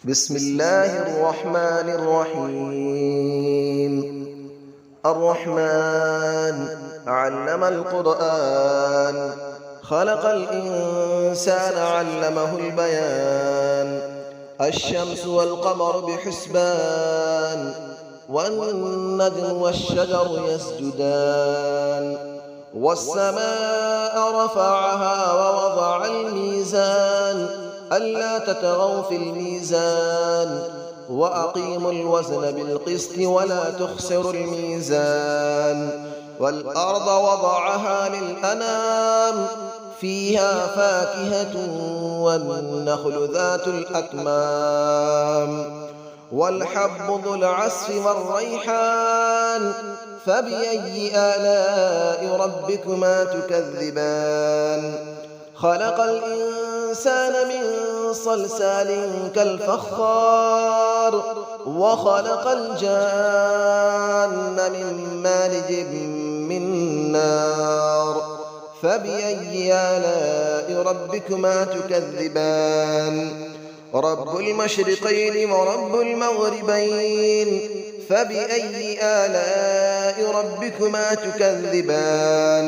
بسم الله الرحمن الرحيم. الرحمن علم القرآن، خلق الإنسان علمه البيان. الشمس والقمر بحسبان، والنجم والشجر يسجدان. والسماء رفعها ووضع الميزان، ألا تطغوا في الميزان، وأقيموا الوزن بالقسط ولا تخسروا الميزان. والأرض وضعها للأنام، فيها فاكهة والنخل ذات الأكمام، والحب ذو العصف والريحان. فبأي آلاء ربكما تكذبان؟ خلق الإنسان من صلصال كالفخار، وخلق الجان من مارج من نار. فبأي آلاء ربكما تكذبان؟ رب المشرقين ورب المغربين. فبأي آلاء ربكما تكذبان؟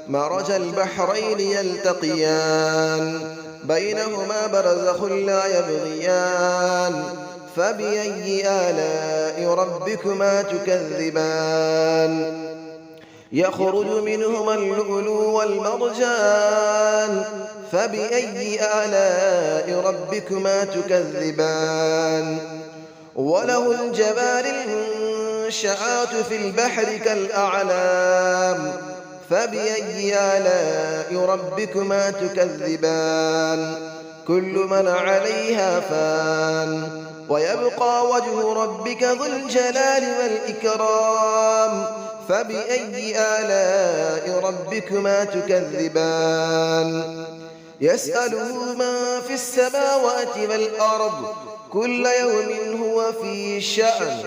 مرج البحرين يلتقيان، بينهما برزخ لا يبغيان. فبأي آلاء ربكما تكذبان؟ يخرج منهما اللؤلؤ والمرجان. فبأي آلاء ربكما تكذبان؟ وله الجوار المنشآت في البحر كالأعلام. فبأي آلاء ربكما تكذبان؟ كل من عليها فان، ويبقى وجه ربك ذو الجلال والإكرام. فبأي آلاء ربكما تكذبان؟ يسأله من في السماوات والأرض، كل يوم هو في شأن.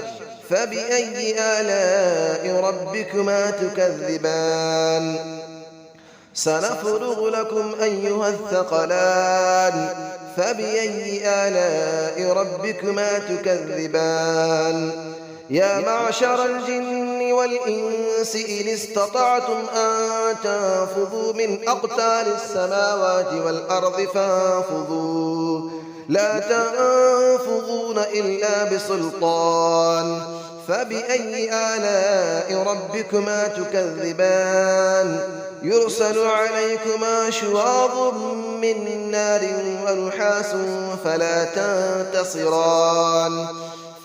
فبأي آلاء ربكما تكذبان؟ سنفرغ لكم أيها الثقلان. فبأي آلاء ربكما تكذبان؟ يا معشر الجن والإنس إن استطعتم أن تنفذوا من أقطار السماوات والأرض فانفذوا، لا تنفذون إلا بسلطان. فبأي آلاء ربكما تكذبان؟ يرسل عليكما شواظ من نار ونحاس فلا تنتصران.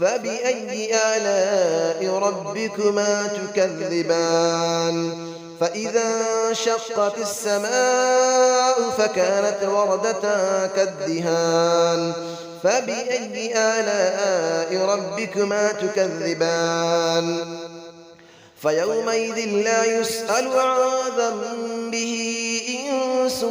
فبأي آلاء ربكما تكذبان؟ فإذا انشقت السماء فكانت وردة كالدهان. فبأي آلاء ربكما تكذبان؟ فيومئذ لا يسأل عن ذنبه إنس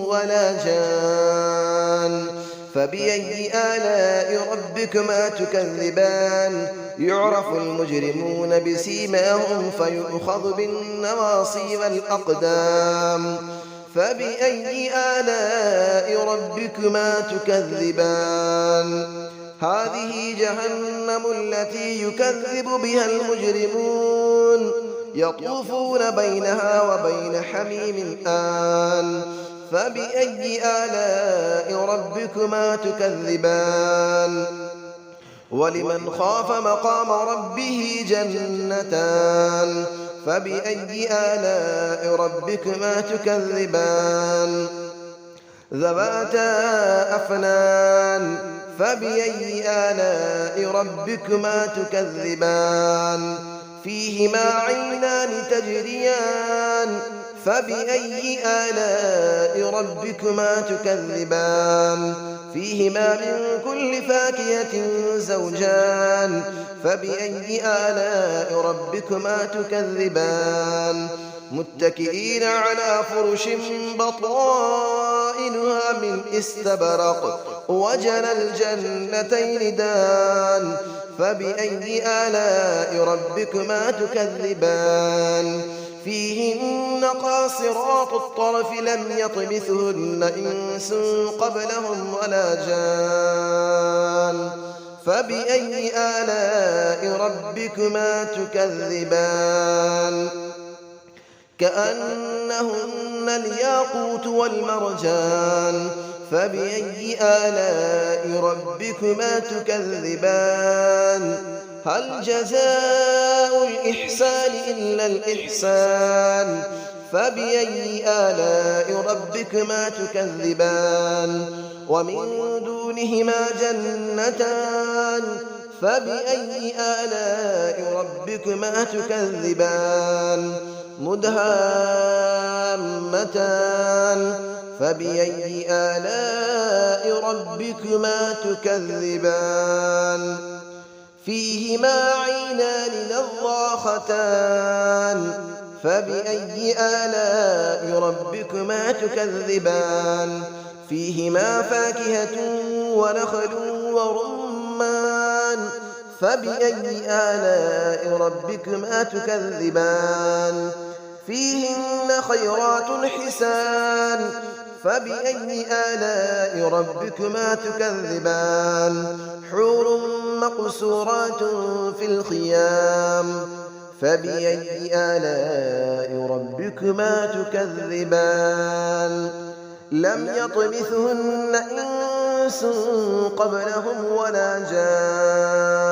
ولا جان. فبأي آلاء ربكما تكذبان؟ يعرف المجرمون بسيماهم فيؤخذ بالنواصي والأقدام. فبأي آلاء ربكما تكذبان؟ هذه جهنم التي يكذب بها المجرمون، يطوفون بينها وبين حميم آن. فبأي آلاء ربكما تكذبان؟ ولمن خاف مقام ربه جنتان. فبأي آلاء ربكما تكذبان؟ ذواتا أفنان. فبأي آلاء ربكما تكذبان؟ فيهما عينان تجريان. فبأي آلاء ربكما تكذبان؟ فيهما من كل فاكهة زوجان. فبأي آلاء ربكما تكذبان؟ متكئين على فرش بطائنها من استبرق، وجنى الجنتين دان. فبأي آلاء ربكما تكذبان؟ فيهن قاصرات الطرف لم يطمثهن إنس قبلهم ولا جان. فبأي آلاء ربكما تكذبان كأنهن الياقوت والمرجان فبأي آلاء ربكما تكذبان هل جزاء الإحسان إلا الإحسان فبأي آلاء ربكما تكذبان ومن دونهما جنتان فبأي آلاء ربكما تكذبان مدهامتان فبأي آلاء ربكما تكذبان فيهما عينان نضاختان فبأي آلاء ربكما تكذبان فيهما فاكهة ونخل ورمان فبأي آلاء ربكما تكذبان فيهن خيرات حسان فبأي آلاء ربكما تكذبان حور مقصورات في الخيام فبأي آلاء ربكما تكذبان لم يطمثهن إنس قبلهم ولا جان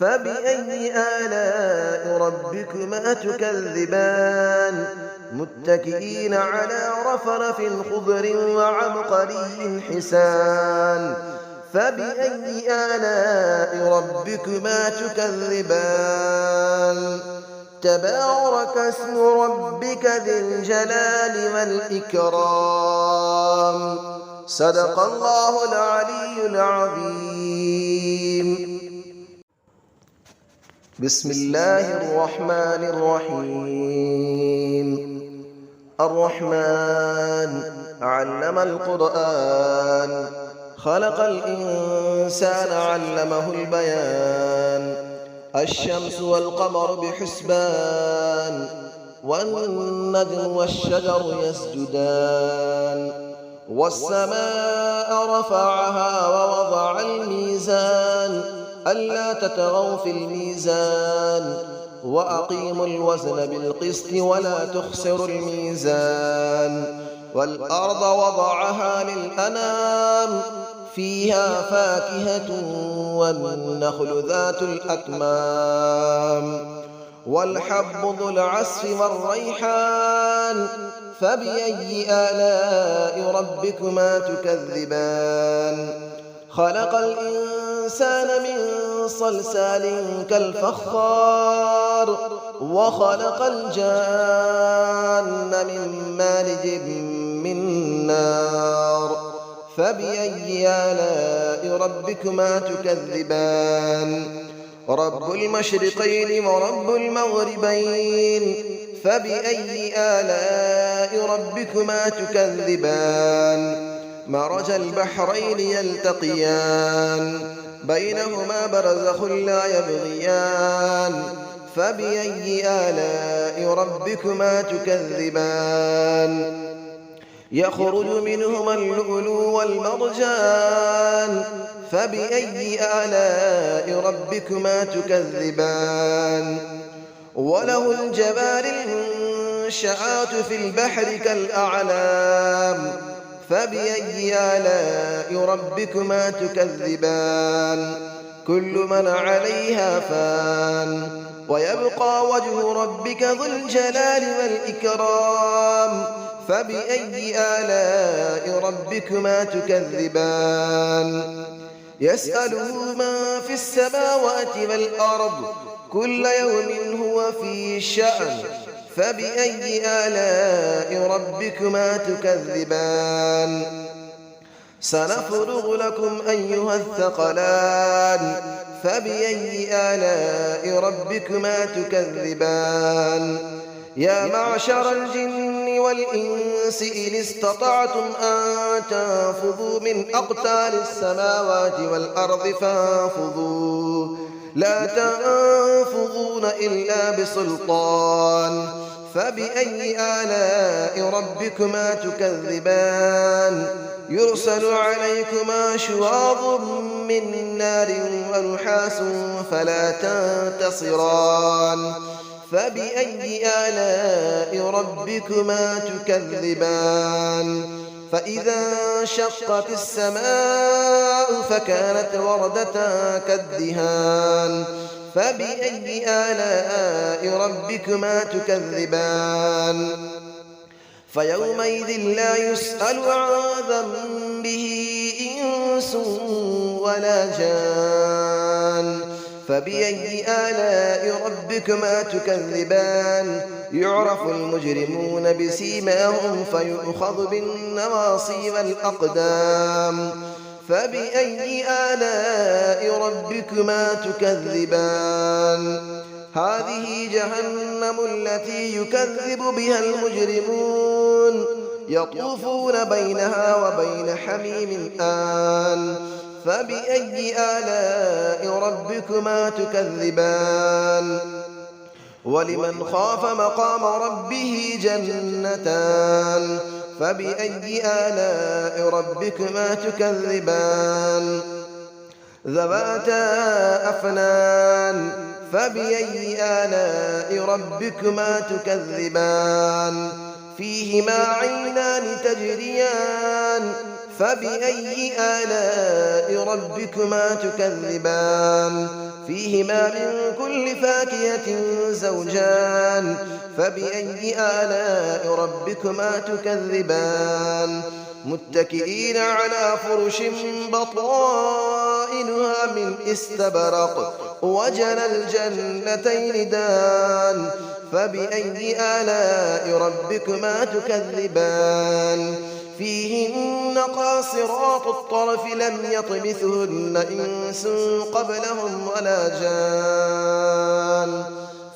فبأي آلاء ربكما تكذبان متكئين على رفرف خضر وعبقري حسان فبأي آلاء ربكما تكذبان تبارك اسم ربك ذي الجلال والإكرام صدق الله العلي العظيم بسم الله الرحمن الرحيم الرحمن علم القرآن خلق الإنسان علمه البيان الشمس والقمر بحسبان والنجم والشجر يسجدان والسماء رفعها ووضع الميزان ألا تطغوا في الميزان وأقيموا الوزن بالقسط ولا تخسروا الميزان والأرض وضعها للأنام فيها فاكهة والنخل ذات الأكمام والحب ذو العصف والريحان فبأي آلاء ربكما تكذبان خلق الإنسان من صلصال كالفخار وخلق الجان من مارج من نار فبأي آلاء ربكما تكذبان رب المشرقين ورب المغربين فبأي آلاء ربكما تكذبان مرج البحرين يلتقيان بينهما برزخ لا يبغيان فبأي آلاء ربكما تكذبان يخرج منهما اللؤلؤ والمرجان فبأي آلاء ربكما تكذبان وله الجبال المنشآت في البحر كالأعلام فبأي آلاء ربكما تكذبان كل من عليها فان ويبقى وجه ربك ذو الجلال والإكرام فبأي آلاء ربكما تكذبان يسأله من في السماوات والأرض كل يوم هو في شأن فبأي آلاء ربكما تكذبان سنفرغ لكم أيها الثقلان فبأي آلاء ربكما تكذبان يا معشر الجن والإنس إن استطعتم أن تنفذوا من أقطار السماوات والأرض فانفذوا لا تنفذون إلا بسلطان فبأي آلاء ربكما تكذبان يرسل عليكما شواظ من نار ونحاس فلا تنتصران فبأي آلاء ربكما تكذبان فإذا انشقت السماء فكانت وردة كالدهان فبأي آلاء ربكما تكذبان فيومئذ لا يسأل عن ذنبه إنس ولا جان فبأي آلاء ربكما تكذبان يعرف المجرمون بسيماهم فيؤخذ بالنواصي والأقدام فبأي آلاء ربكما تكذبان هذه جهنم التي يكذب بها المجرمون يطوفون بينها وبين حميم آن فبأي آلاء ربكما تكذبان ولمن خاف مقام ربه جنتان فبأي آلاء ربكما تكذبان ذواتا أفنان فبأي آلاء ربكما تكذبان فيهما عينان تجريان فبأي آلاء ربكما تكذبان فيهما من كل فاكهة زوجان فبأي آلاء ربكما تكذبان متكئين على فرش بطائنها من استبرق وجنى الجنتين دان فبأي آلاء ربكما تكذبان فيهن قاصرات الطرف لم يطمثهن إنس قبلهم ولا جان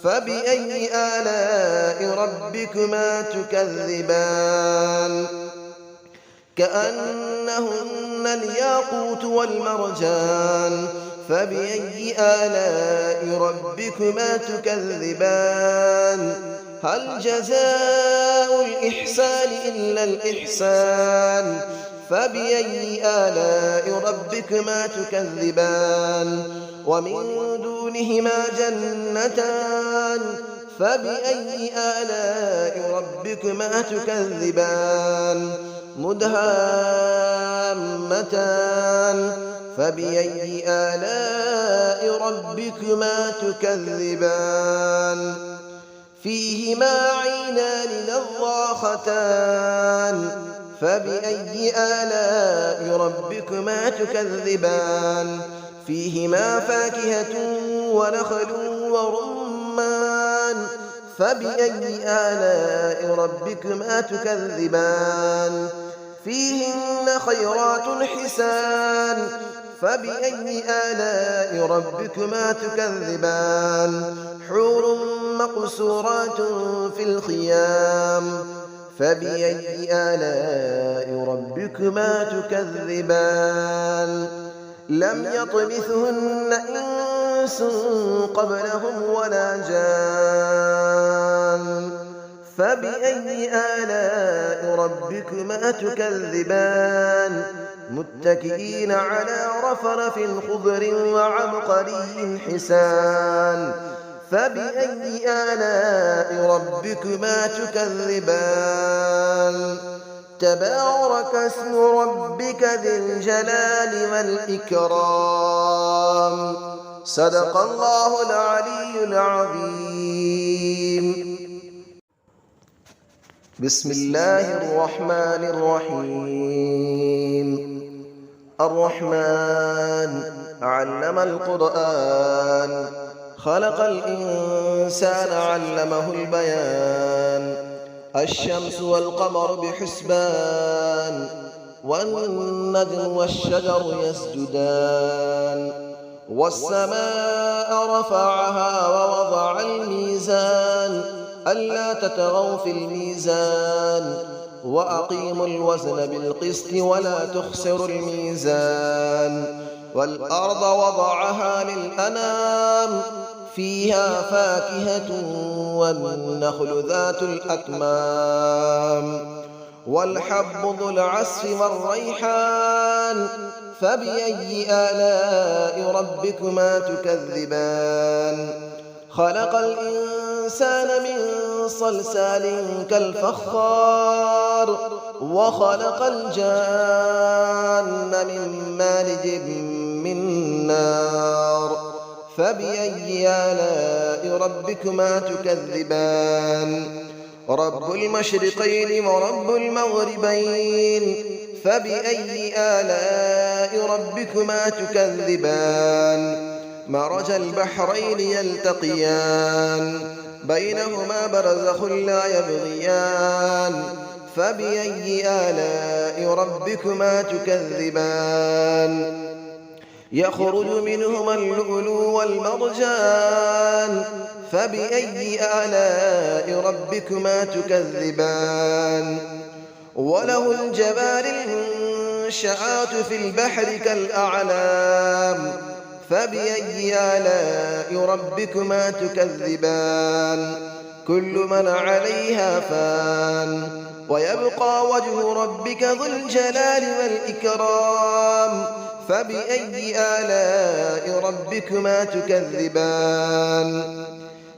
فبأي آلاء ربكما تكذبان كأنهن الياقوت والمرجان فبأي آلاء ربكما تكذبان هل جزاء الإحسان إلا الإحسان فبأي آلاء ربكما تكذبان ومن دونهما جنتان فبأي آلاء ربكما تكذبان مدهامتان فبأي آلاء ربكما تكذبان فيهما عينان نضاختان فبأي آلاء ربكما تكذبان فيهما فاكهة ونخل ورمان فبأي آلاء ربكما تكذبان فيهن خيرات حسان فبأي آلاء ربكما تكذبان حور مقصورات في الخيام فبأي آلاء ربكما تكذبان لم يطمثهن إنس قبلهم ولا جان فبأي آلاء ربكما تكذبان متكئين على رفرف خضر وعبقري حسان فبأي آلاء ربكما تكذبان تبارك اسم ربك ذي الجلال والإكرام صدق الله العلي العظيم بسم الله الرحمن الرحيم الرحمن علم القرآن خلق الإنسان علمه البيان الشمس والقمر بحسبان والنجم والشجر يسجدان والسماء رفعها ووضع الميزان ألا تطغوا في الميزان وأقيموا الوزن بالقسط ولا تخسروا الميزان والأرض وضعها للأنام فيها فاكهة والنخل ذات الأكمام والحب ذو العصف والريحان فبأي آلاء ربكما تكذبان خلق الإنسان من صلصال كالفخار وخلق الجان من مارج من نار فبأي آلاء ربكما تكذبان رب المشرقين ورب المغربين فبأي آلاء ربكما تكذبان مرج البحرين يلتقيان بينهما برزخ لا يبغيان فبأي آلاء ربكما تكذبان يخرج منهما اللؤلؤ والمرجان فبأي آلاء ربكما تكذبان وله الجوار المنشآت في البحر كالأعلام فبأي آلاء ربكما تكذبان كل من عليها فان ويبقى وجه ربك ذو الجلال والإكرام فبأي آلاء ربكما تكذبان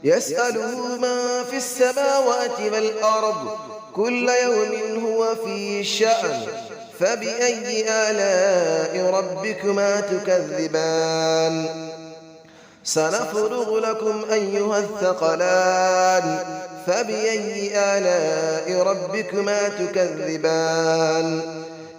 يسأله من في السماوات والأرض كل يوم هو في شأن فبأي آلاء ربكما تكذبان سنفرغ لكم أيها الثقلان فبأي آلاء ربكما تكذبان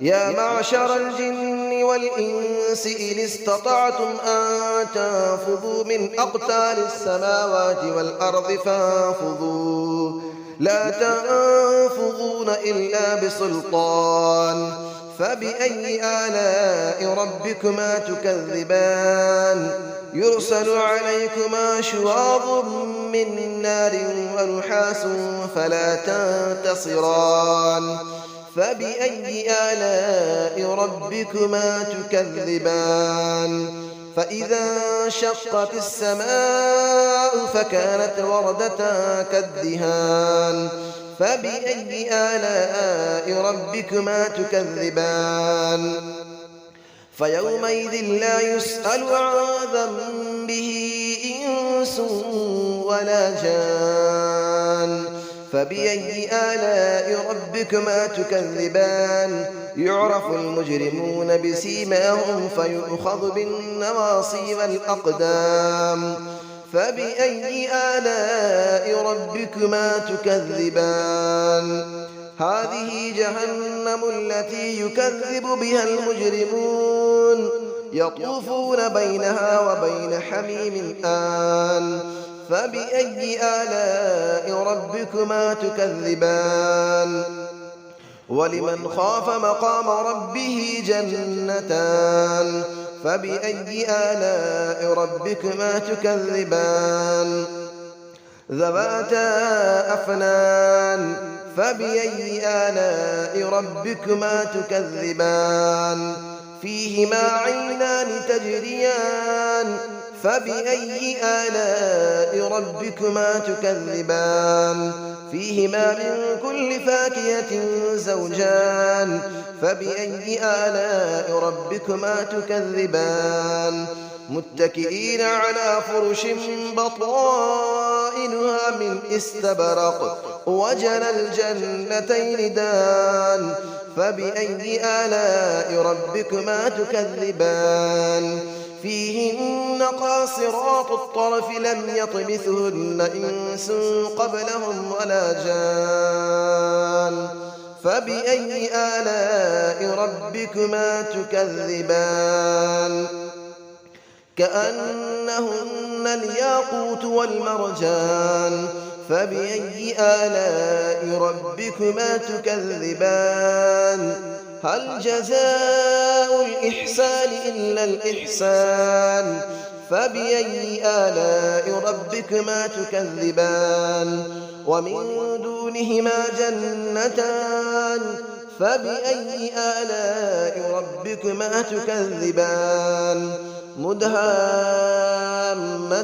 يا معشر الجن والإنس إن استطعتم أن تنفذوا من أقطار السماوات والأرض فانفذوا لا تنفذون إلا بسلطان فبأي آلاء ربكما تكذبان يرسل عليكما شواظ من نار ونحاس فلا تنتصران فبأي آلاء ربكما تكذبان فإذا انشقت السماء فكانت وردة كالدهان فبأي آلاء ربكما تكذبان فيومئذ لا يسأل عن ذنبه إنس ولا جان فبأي آلاء ربكما تكذبان يعرف المجرمون بسيماهم فيؤخذ بالنواصي والأقدام فبأي آلاء ربكما تكذبان هذه جهنم التي يكذب بها المجرمون يطوفون بينها وبين حميم آن فبأي آلاء ربكما تكذبان ولمن خاف مقام ربه جنتان فبأي آلاء ربكما تكذبان ذواتا أفنان فبأي آلاء ربكما تكذبان فيهما عينان تجريان فبأي آلاء ربكما تكذبان فيهما من كل فاكهة زوجان فبأي آلاء ربكما تكذبان متكئين على فرش بطائنها من استبرق وجنى الجنتين دان فبأي آلاء ربكما تكذبان فيهن قاصرات الطرف لم يطمثهن إنس قبلهم ولا جان فبأي آلاء ربكما تكذبان كأنهن الياقوت والمرجان فبأي آلاء ربكما تكذبان هل جزاء الإحسان إلا الإحسان فبأي آلاء ربكما تكذبان ومن دونهما جنتان فبأي آلاء ربكما تكذبان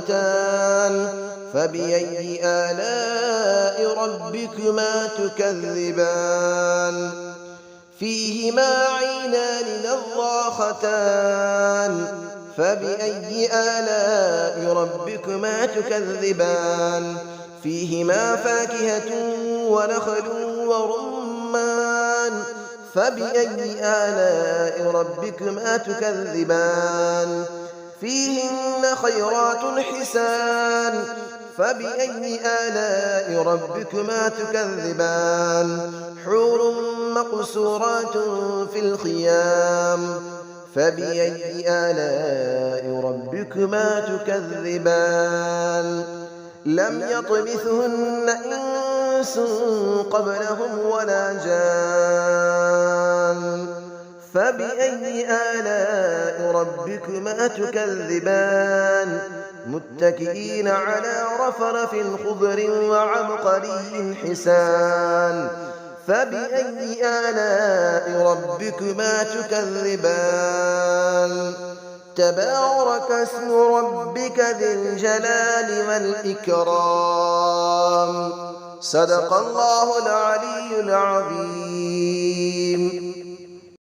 مدهامتان فبأي آلاء ربكما تكذبان فيهما عينان نضاختان فبأي آلاء ربكما تكذبان فيهما فاكهة ونخل ورمان فبأي آلاء ربكما تكذبان فيهن خيرات حسان فبأي آلاء ربكما تكذبان حور مقصورات في الخيام فبأي آلاء ربكما تكذبان لم يطمثهن إنس قبلهم ولا جان فبأي آلاء ربكما تكذبان متكئين على رفرف خضر وعبقري حسان فبأي آلاء ربكما تكذبان تبارك اسم ربك ذي الجلال والإكرام صدق الله العلي العظيم.